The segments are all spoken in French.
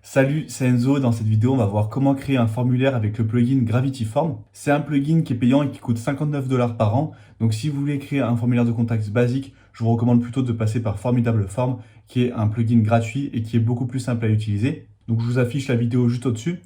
Salut, c'est Enzo. Dans cette vidéo, on va voir comment créer un formulaire avec le plugin Gravity Form. C'est un plugin qui est payant et qui coûte 59 $ par an. Donc si vous voulez créer un formulaire de contact basique, je vous recommande plutôt de passer par Formidable Form, qui est un plugin gratuit et qui est beaucoup plus simple à utiliser. Donc je vous affiche la vidéo juste au-dessus.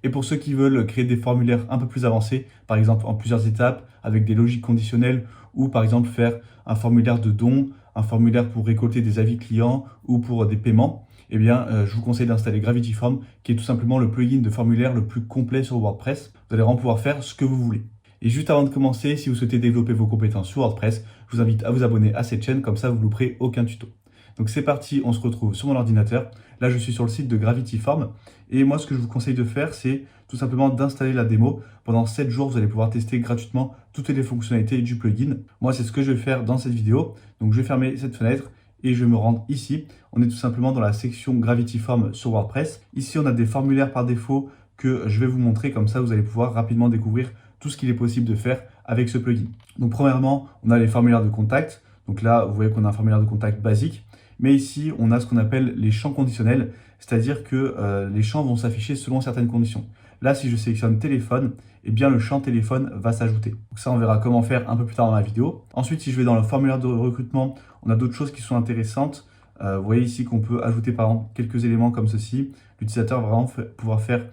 Et pour ceux qui veulent créer des formulaires un peu plus avancés, par exemple en plusieurs étapes, avec des logiques conditionnelles, ou par exemple faire un formulaire de don, un formulaire pour récolter des avis clients ou pour des paiements, eh bien, je vous conseille d'installer Gravity Form, qui est tout simplement le plugin de formulaire le plus complet sur WordPress. Vous allez vraiment pouvoir faire ce que vous voulez. Et juste avant de commencer, si vous souhaitez développer vos compétences sur WordPress, je vous invite à vous abonner à cette chaîne, comme ça vous ne louperez aucun tuto. Donc c'est parti, on se retrouve sur mon ordinateur. Là, je suis sur le site de Gravity Form. Et moi, ce que je vous conseille de faire, c'est tout simplement d'installer la démo. Pendant 7 jours, vous allez pouvoir tester gratuitement toutes les fonctionnalités du plugin. Moi, c'est ce que je vais faire dans cette vidéo. Donc je vais fermer cette fenêtre et je vais me rendre ici. On est tout simplement dans la section Gravity Form sur WordPress. Ici, on a des formulaires par défaut que je vais vous montrer. Comme ça, vous allez pouvoir rapidement découvrir tout ce qu'il est possible de faire avec ce plugin. Donc premièrement, on a les formulaires de contact. Donc là, vous voyez qu'on a un formulaire de contact basique. Mais ici, on a ce qu'on appelle les champs conditionnels, c'est-à-dire que les champs vont s'afficher selon certaines conditions. Là, si je sélectionne téléphone, eh bien le champ téléphone va s'ajouter. Donc ça, on verra comment faire un peu plus tard dans la vidéo. Ensuite, si je vais dans le formulaire de recrutement, on a d'autres choses qui sont intéressantes. Vous voyez ici qu'on peut ajouter par exemple quelques éléments comme ceci. L'utilisateur va vraiment pouvoir faire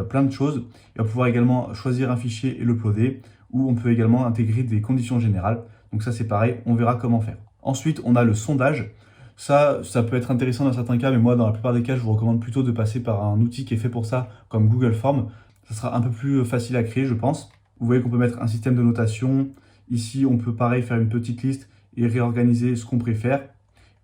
plein de choses. Il va pouvoir également choisir un fichier et l'uploader, ou on peut également intégrer des conditions générales. Donc ça, c'est pareil, on verra comment faire. Ensuite, on a le sondage. Ça peut être intéressant dans certains cas, mais moi, dans la plupart des cas, je vous recommande plutôt de passer par un outil qui est fait pour ça, comme Google Form. Ça sera un peu plus facile à créer, je pense. Vous voyez qu'on peut mettre un système de notation. Ici, on peut pareil faire une petite liste et réorganiser ce qu'on préfère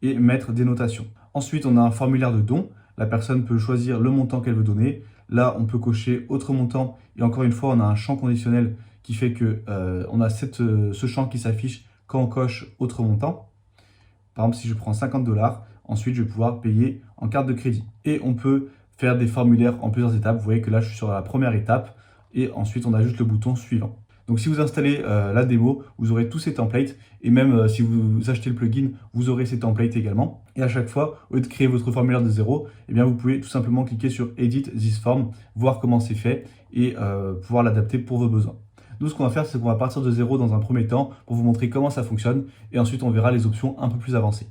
et mettre des notations. Ensuite, on a un formulaire de don. La personne peut choisir le montant qu'elle veut donner. Là, on peut cocher autre montant. Et encore une fois, on a un champ conditionnel qui fait que on a ce champ qui s'affiche quand on coche autre montant. Par exemple, si je prends 50 $, ensuite je vais pouvoir payer en carte de crédit. Et on peut faire des formulaires en plusieurs étapes. Vous voyez que là, je suis sur la première étape. Et ensuite, on a juste le bouton suivant. Donc si vous installez la démo, vous aurez tous ces templates. Et même si vous achetez le plugin, vous aurez ces templates également. Et à chaque fois, au lieu de créer votre formulaire de zéro, eh bien, vous pouvez tout simplement cliquer sur Edit this form, voir comment c'est fait et pouvoir l'adapter pour vos besoins. Nous, ce qu'on va faire, c'est qu'on va partir de zéro dans un premier temps pour vous montrer comment ça fonctionne. Et ensuite, on verra les options un peu plus avancées.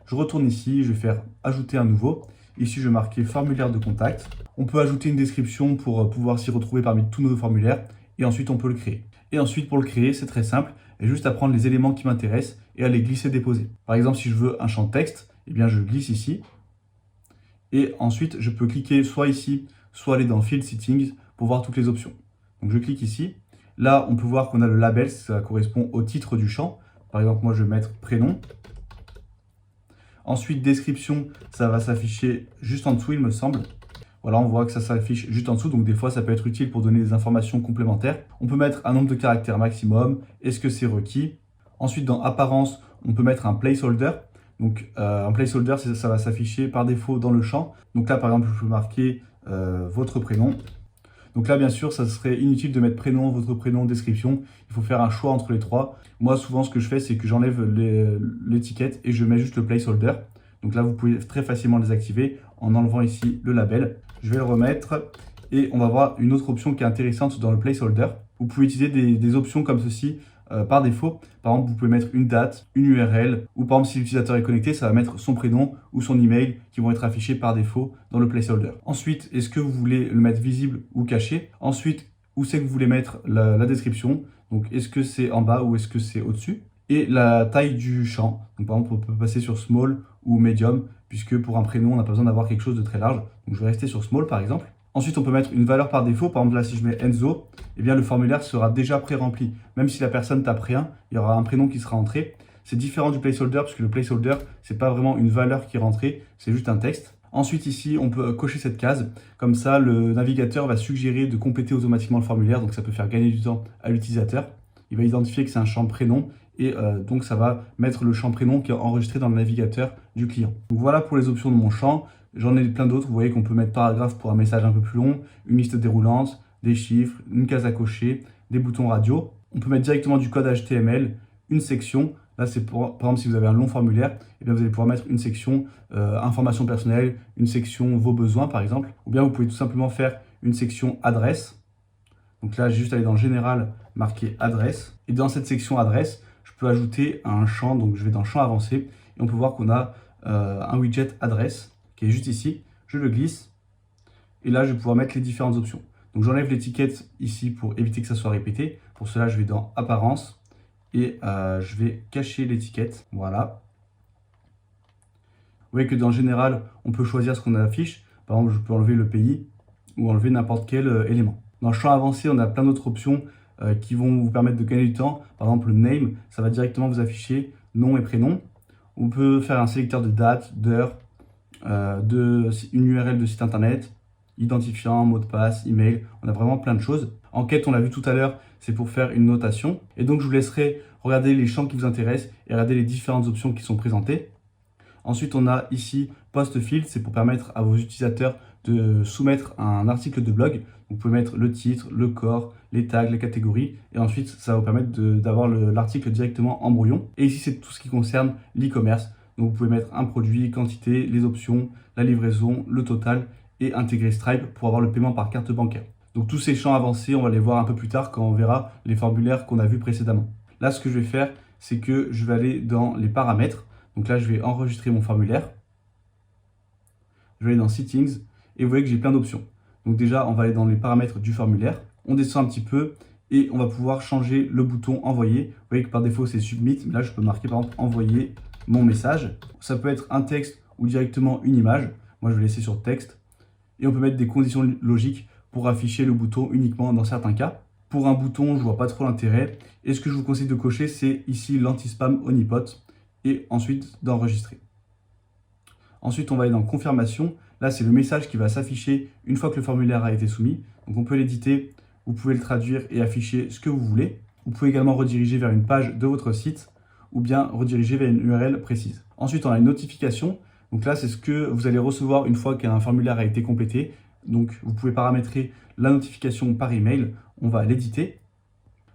Je retourne ici, je vais faire ajouter un nouveau. Ici, je vais marquer formulaire de contact. On peut ajouter une description pour pouvoir s'y retrouver parmi tous nos formulaires. Et ensuite, on peut le créer. Et ensuite, pour le créer, c'est très simple. Il y a juste à prendre les éléments qui m'intéressent et à les glisser-déposer. Par exemple, si je veux un champ de texte, eh bien, je glisse ici. Et ensuite, je peux cliquer soit ici, soit aller dans Field Settings pour voir toutes les options. Donc, je clique ici. Là, on peut voir qu'on a le label, ça correspond au titre du champ. Par exemple, moi, je vais mettre prénom. Ensuite, description, ça va s'afficher juste en dessous, il me semble. Voilà, on voit que ça s'affiche juste en dessous, donc des fois, ça peut être utile pour donner des informations complémentaires. On peut mettre un nombre de caractères maximum. Est-ce que c'est requis? Ensuite, dans apparence, on peut mettre un placeholder. Donc, un placeholder, ça va s'afficher par défaut dans le champ. Donc là, par exemple, je peux marquer votre prénom. Donc là, bien sûr, ça serait inutile de mettre prénom, votre prénom, description. Il faut faire un choix entre les trois. Moi, souvent, ce que je fais, c'est que j'enlève l'étiquette et je mets juste le placeholder. Donc là, vous pouvez très facilement les activer en enlevant ici le label. Je vais le remettre et on va voir une autre option qui est intéressante dans le placeholder. Vous pouvez utiliser des options comme ceci par défaut. Par exemple, vous pouvez mettre une date, une URL, ou par exemple, si l'utilisateur est connecté, ça va mettre son prénom ou son email qui vont être affichés par défaut dans le placeholder. Ensuite, est-ce que vous voulez le mettre visible ou caché? Ensuite, où c'est que vous voulez mettre la description? Donc, est-ce que c'est en bas ou est-ce que c'est au-dessus? Et la taille du champ. Donc, par exemple, on peut passer sur small ou medium, puisque pour un prénom, on n'a pas besoin d'avoir quelque chose de très large. Donc, je vais rester sur small, par exemple. Ensuite, on peut mettre une valeur par défaut. Par exemple, là, si je mets Enzo, eh bien, le formulaire sera déjà pré-rempli. Même si la personne tape rien, il y aura un prénom qui sera entré. C'est différent du placeholder, parce que le placeholder, ce n'est pas vraiment une valeur qui est rentrée, c'est juste un texte. Ensuite, ici, on peut cocher cette case. Comme ça, le navigateur va suggérer de compléter automatiquement le formulaire. Donc, ça peut faire gagner du temps à l'utilisateur. Il va identifier que c'est un champ prénom. Et donc, ça va mettre le champ prénom qui est enregistré dans le navigateur du client. Donc, voilà pour les options de mon champ. J'en ai plein d'autres. Vous voyez qu'on peut mettre paragraphe pour un message un peu plus long, une liste déroulante, des chiffres, une case à cocher, des boutons radio. On peut mettre directement du code HTML, une section Là, c'est par exemple si vous avez un long formulaire, eh bien, vous allez pouvoir mettre une section informations personnelles, une section vos besoins par exemple, ou bien vous pouvez tout simplement faire une section adresse. Donc là, j'ai juste aller dans général, marquer adresse, et dans cette section adresse, je peux ajouter un champ, donc je vais dans champ avancé, et on peut voir qu'on a un widget adresse qui est juste ici. Je le glisse, et là, je vais pouvoir mettre les différentes options. Donc j'enlève l'étiquette ici pour éviter que ça soit répété. Pour cela, je vais dans apparence, et je vais cacher l'étiquette, voilà. Vous voyez que dans général, on peut choisir ce qu'on affiche. Par exemple, je peux enlever le pays ou enlever n'importe quel élément. Dans le champ avancé, on a plein d'autres options qui vont vous permettre de gagner du temps. Par exemple, le name, ça va directement vous afficher nom et prénom. On peut faire un sélecteur de date, d'heure, une URL de site internet, identifiant, mot de passe, email. On a vraiment plein de choses. Enquête, on l'a vu tout à l'heure, c'est pour faire une notation. Et donc, je vous laisserai regarder les champs qui vous intéressent et regarder les différentes options qui sont présentées. Ensuite, on a ici Post Field, c'est pour permettre à vos utilisateurs de soumettre un article de blog. Vous pouvez mettre le titre, le corps, les tags, les catégories, et ensuite ça va vous permettre d'avoir l'article directement en brouillon. Et ici, c'est tout ce qui concerne l'e-commerce. Donc vous pouvez mettre un produit, quantité, les options, la livraison, le total, et intégrer Stripe pour avoir le paiement par carte bancaire. Donc tous ces champs avancés, on va les voir un peu plus tard quand on verra les formulaires qu'on a vus précédemment. Là, ce que je vais faire, c'est que je vais aller dans les paramètres. Donc là, je vais enregistrer mon formulaire. Je vais aller dans Settings et vous voyez que j'ai plein d'options. Donc déjà, on va aller dans les paramètres du formulaire. On descend un petit peu et on va pouvoir changer le bouton envoyer. Vous voyez que par défaut, c'est Submit. Mais là, je peux marquer par exemple envoyer mon message. Ça peut être un texte ou directement une image. Moi, je vais laisser sur texte. Et on peut mettre des conditions logiques pour afficher le bouton uniquement dans certains cas. Pour un bouton, je vois pas trop l'intérêt. Et ce que je vous conseille de cocher, c'est ici l'anti-spam Honeypot. Et ensuite d'enregistrer. Ensuite, on va aller dans confirmation. Là, c'est le message qui va s'afficher une fois que le formulaire a été soumis. Donc, on peut l'éditer, vous pouvez le traduire et afficher ce que vous voulez. Vous pouvez également rediriger vers une page de votre site ou bien rediriger vers une URL précise. Ensuite, on a une notification. Donc là, c'est ce que vous allez recevoir une fois qu'un formulaire a été complété. Donc, vous pouvez paramétrer la notification par email. On va l'éditer.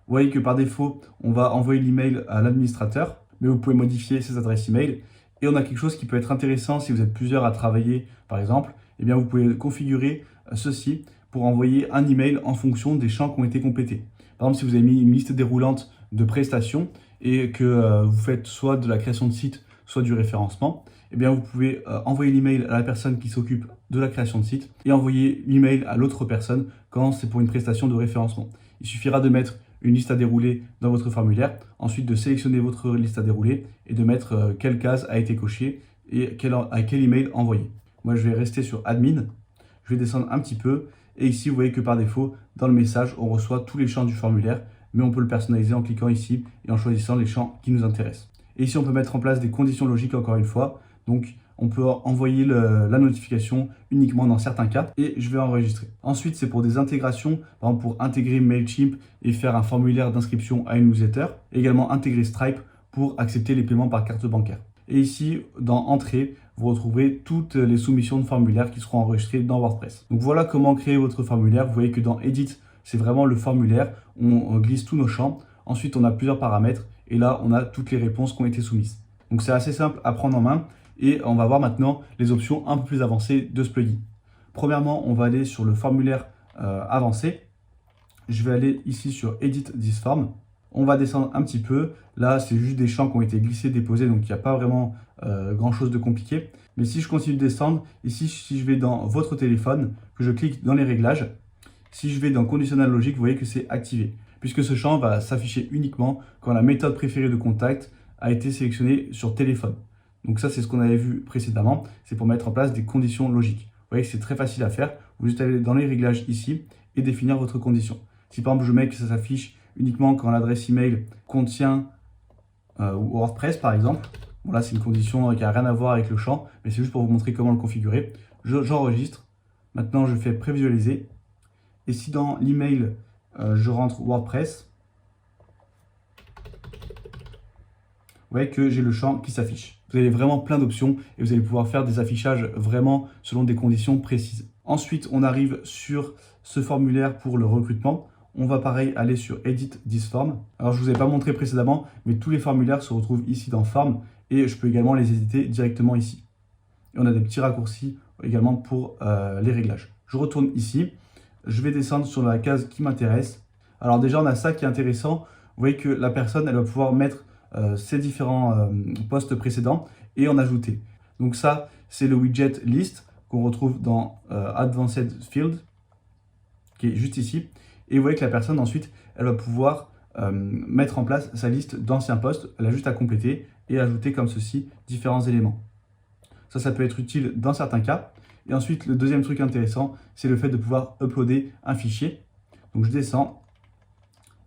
Vous voyez que par défaut, on va envoyer l'email à l'administrateur, mais vous pouvez modifier ses adresses email. Et on a quelque chose qui peut être intéressant si vous êtes plusieurs à travailler, par exemple. Eh bien, vous pouvez configurer ceci pour envoyer un email en fonction des champs qui ont été complétés. Par exemple, si vous avez mis une liste déroulante de prestations et que vous faites soit de la création de site, soit du référencement, eh bien, vous pouvez envoyer l'email à la personne qui s'occupe de la création de site et envoyer l'email à l'autre personne quand c'est pour une prestation de référencement. Il suffira de mettre une liste à dérouler dans votre formulaire, ensuite de sélectionner votre liste à dérouler et de mettre quelle case a été cochée et à quel email envoyer. Moi, je vais rester sur Admin, je vais descendre un petit peu et ici, vous voyez que par défaut, dans le message, on reçoit tous les champs du formulaire, mais on peut le personnaliser en cliquant ici et en choisissant les champs qui nous intéressent. Et ici, on peut mettre en place des conditions logiques encore une fois. Donc, on peut envoyer la notification uniquement dans certains cas et je vais enregistrer. Ensuite, c'est pour des intégrations, par exemple pour intégrer Mailchimp et faire un formulaire d'inscription à une newsletter. Également intégrer Stripe pour accepter les paiements par carte bancaire. Et ici, dans Entrée, vous retrouverez toutes les soumissions de formulaires qui seront enregistrées dans WordPress. Donc voilà comment créer votre formulaire. Vous voyez que dans Edit, c'est vraiment le formulaire. On glisse tous nos champs. Ensuite, on a plusieurs paramètres et là, on a toutes les réponses qui ont été soumises. Donc c'est assez simple à prendre en main. Et on va voir maintenant les options un peu plus avancées de ce plugin. Premièrement, on va aller sur le formulaire avancé. Je vais aller ici sur Edit this form. On va descendre un petit peu. Là, c'est juste des champs qui ont été glissés, déposés, donc il n'y a pas vraiment grand chose de compliqué. Mais si je continue de descendre, ici, si je vais dans votre téléphone, que je clique dans les réglages, si je vais dans Conditional Logic, vous voyez que c'est activé. Puisque ce champ va s'afficher uniquement quand la méthode préférée de contact a été sélectionnée sur téléphone. Donc ça, c'est ce qu'on avait vu précédemment, c'est pour mettre en place des conditions logiques. Vous voyez que c'est très facile à faire, vous juste allez dans les réglages ici et définir votre condition. Si par exemple je mets que ça s'affiche uniquement quand l'adresse email contient WordPress par exemple, bon là c'est une condition qui n'a rien à voir avec le champ, mais c'est juste pour vous montrer comment le configurer. J'enregistre, maintenant je fais prévisualiser, et si dans l'email je rentre WordPress, vous voyez que j'ai le champ qui s'affiche. Vous avez vraiment plein d'options et vous allez pouvoir faire des affichages vraiment selon des conditions précises. Ensuite, on arrive sur ce formulaire pour le recrutement. On va pareil aller sur Edit this form. Alors je ne vous ai pas montré précédemment, mais tous les formulaires se retrouvent ici dans Form et je peux également les éditer directement ici. Et on a des petits raccourcis également pour les réglages. Je retourne ici, je vais descendre sur la case qui m'intéresse. Alors déjà on a ça qui est intéressant, vous voyez que la personne elle va pouvoir mettre ses différents postes précédents et en ajouter. Donc ça c'est le widget list qu'on retrouve dans Advanced Field, qui est juste ici. Et vous voyez que la personne ensuite, elle va pouvoir mettre en place sa liste d'anciens postes. Elle a juste à compléter et ajouter comme ceci différents éléments. Ça peut être utile dans certains cas. Et ensuite, le deuxième truc intéressant, c'est le fait de pouvoir uploader un fichier. Donc je descends.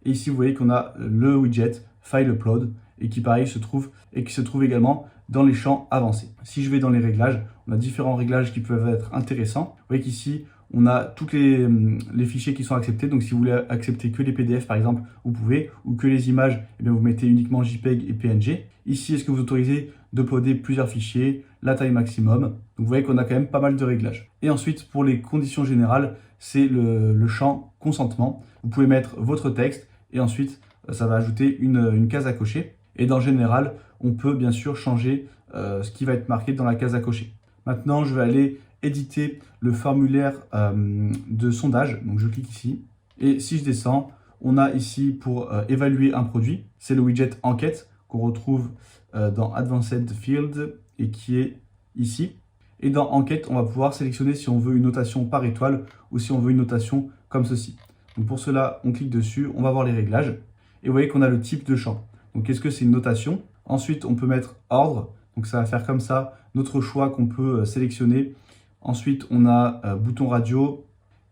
Et ici, vous voyez qu'on a le widget File Upload et qui pareil se trouve également dans les champs avancés. Si je vais dans les réglages, on a différents réglages qui peuvent être intéressants. Vous voyez qu'ici, on a tous les fichiers qui sont acceptés. Donc si vous voulez accepter que les PDF par exemple, vous pouvez, ou que les images, eh bien, vous mettez uniquement JPEG et PNG. Ici, est-ce que vous autorisez d'uploader plusieurs fichiers, la taille maximum. Donc vous voyez qu'on a quand même pas mal de réglages. Et ensuite, pour les conditions générales, c'est le champ consentement. Vous pouvez mettre votre texte et ensuite, ça va ajouter une case à cocher. Et dans général, on peut bien sûr changer ce qui va être marqué dans la case à cocher. Maintenant, je vais aller éditer le formulaire de sondage. Donc je clique ici. Et si je descends, on a ici pour évaluer un produit. C'est le widget enquête qu'on retrouve dans Advanced Field et qui est ici. Et dans enquête, on va pouvoir sélectionner si on veut une notation par étoile ou si on veut une notation comme ceci. Donc pour cela, on clique dessus, on va voir les réglages. Et vous voyez qu'on a le type de champ. Donc est-ce que c'est une notation? Ensuite, on peut mettre ordre. Donc ça va faire comme ça notre choix qu'on peut sélectionner. Ensuite, on a bouton radio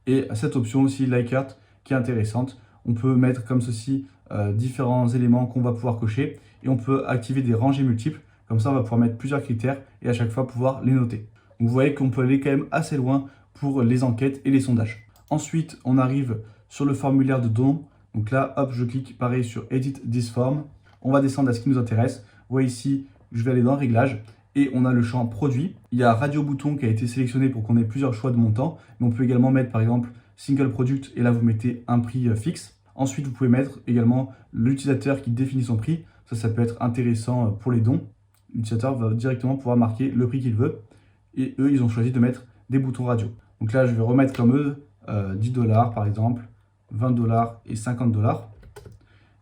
et cette option aussi, like art, qui est intéressante. On peut mettre comme ceci différents éléments qu'on va pouvoir cocher et on peut activer des rangées multiples. Comme ça, on va pouvoir mettre plusieurs critères et à chaque fois pouvoir les noter. Donc, vous voyez qu'on peut aller quand même assez loin pour les enquêtes et les sondages. Ensuite, on arrive sur le formulaire de don. Donc là, hop, je clique pareil sur Edit this form. On va descendre à ce qui nous intéresse. Vous voyez ici, je vais aller dans Réglages. Et on a le champ produit. Il y a radio bouton qui a été sélectionné pour qu'on ait plusieurs choix de montants. Mais on peut également mettre par exemple single product et là vous mettez un prix fixe. Ensuite vous pouvez mettre également l'utilisateur qui définit son prix. Ça peut être intéressant pour les dons. L'utilisateur va directement pouvoir marquer le prix qu'il veut. Et eux ils ont choisi de mettre des boutons radio. Donc là je vais remettre comme eux 10 $ par exemple, 20 $ et 50 $.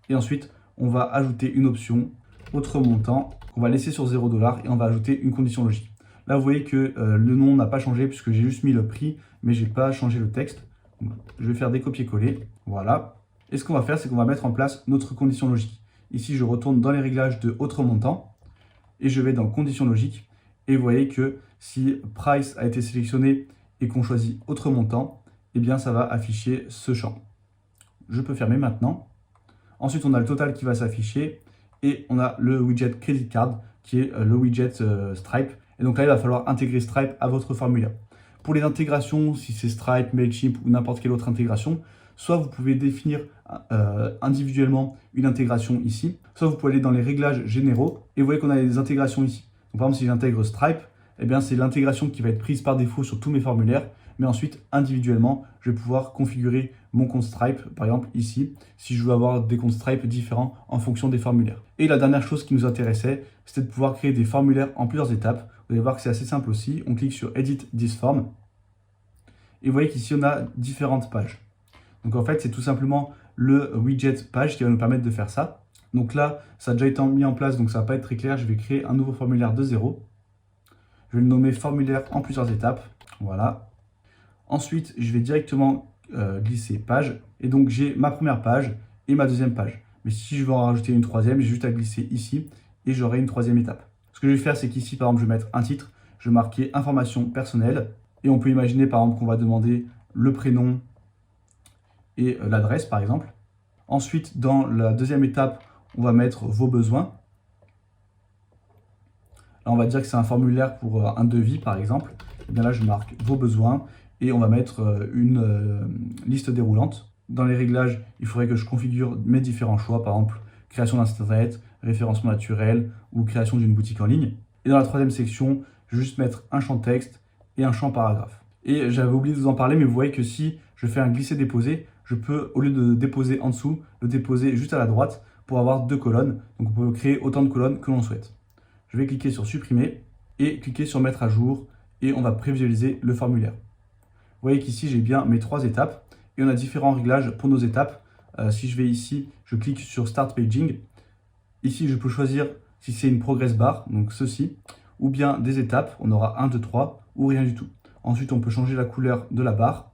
Et ensuite on va ajouter une option autre montant qu'on va laisser sur 0 $ et on va ajouter une condition logique. Là, vous voyez que le nom n'a pas changé puisque j'ai juste mis le prix, mais j'ai pas changé le texte. Donc, je vais faire des copier-coller. Voilà. Et ce qu'on va faire, c'est qu'on va mettre en place notre condition logique. Ici, je retourne dans les réglages de autre montant et je vais dans condition logique. Et vous voyez que si price a été sélectionné et qu'on choisit autre montant, eh bien, ça va afficher ce champ. Je peux fermer maintenant. Ensuite, on a le total qui va s'afficher. Et on a le widget Credit Card qui est le widget Stripe. Et donc là, il va falloir intégrer Stripe à votre formulaire. Pour les intégrations, si c'est Stripe, Mailchimp ou n'importe quelle autre intégration, soit vous pouvez définir individuellement une intégration ici, soit vous pouvez aller dans les réglages généraux et vous voyez qu'on a des intégrations ici. Donc, par exemple, si j'intègre Stripe, eh bien, c'est l'intégration qui va être prise par défaut sur tous mes formulaires. Mais ensuite, individuellement, je vais pouvoir configurer mon compte Stripe, par exemple ici, si je veux avoir des comptes Stripe différents en fonction des formulaires. Et la dernière chose qui nous intéressait, c'était de pouvoir créer des formulaires en plusieurs étapes. Vous allez voir que c'est assez simple aussi. On clique sur Edit this form. Et vous voyez qu'ici, on a différentes pages. Donc en fait, c'est tout simplement le widget page qui va nous permettre de faire ça. Donc là, ça a déjà été mis en place, donc ça ne va pas être très clair. Je vais créer un nouveau formulaire de 0. Je vais le nommer formulaire en plusieurs étapes. Voilà. Ensuite, je vais directement glisser page. Et donc, j'ai ma première page et ma deuxième page. Mais si je veux en rajouter une troisième, j'ai juste à glisser ici et j'aurai une troisième étape. Ce que je vais faire, c'est qu'ici, par exemple, je vais mettre un titre. Je vais marquer information personnelle. Et on peut imaginer, par exemple, qu'on va demander le prénom et l'adresse, par exemple. Ensuite, dans la deuxième étape, on va mettre vos besoins. Là, on va dire que c'est un formulaire pour un devis, par exemple. Et bien là, je marque vos besoins. Et on va mettre une liste déroulante. Dans les réglages, il faudrait que je configure mes différents choix, par exemple création d'un site internet, référencement naturel ou création d'une boutique en ligne. Et dans la troisième section, je vais juste mettre un champ texte et un champ paragraphe. Et j'avais oublié de vous en parler, mais vous voyez que si je fais un glisser-déposer, je peux, au lieu de déposer en dessous, le déposer juste à la droite pour avoir 2 colonnes. Donc on peut créer autant de colonnes que l'on souhaite. Je vais cliquer sur supprimer et cliquer sur mettre à jour et on va prévisualiser le formulaire. Vous voyez qu'ici j'ai bien mes 3 étapes et on a différents réglages pour nos étapes. Si je vais ici, je clique sur Start Paging. Ici, je peux choisir si c'est une progress bar, donc ceci, ou bien des étapes, on aura 1, 2, 3, ou rien du tout. Ensuite, on peut changer la couleur de la barre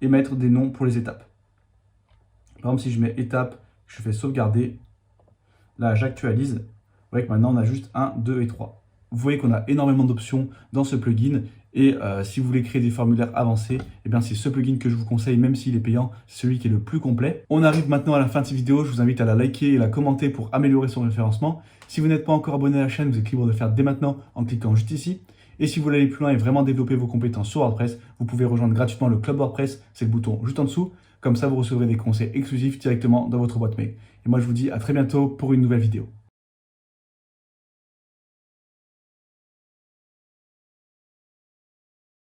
et mettre des noms pour les étapes. Par exemple, si je mets étape, je fais sauvegarder, là j'actualise, vous voyez que maintenant on a juste 1, 2 et 3. Vous voyez qu'on a énormément d'options dans ce plugin et si vous voulez créer des formulaires avancés, eh bien c'est ce plugin que je vous conseille, même s'il est payant, c'est celui qui est le plus complet. On arrive maintenant à la fin de cette vidéo, je vous invite à la liker et la commenter pour améliorer son référencement. Si vous n'êtes pas encore abonné à la chaîne, vous êtes libre de le faire dès maintenant en cliquant juste ici. Et si vous voulez aller plus loin et vraiment développer vos compétences sur WordPress, vous pouvez rejoindre gratuitement le Club WordPress, c'est le bouton juste en dessous. Comme ça, vous recevrez des conseils exclusifs directement dans votre boîte mail. Et moi, je vous dis à très bientôt pour une nouvelle vidéo.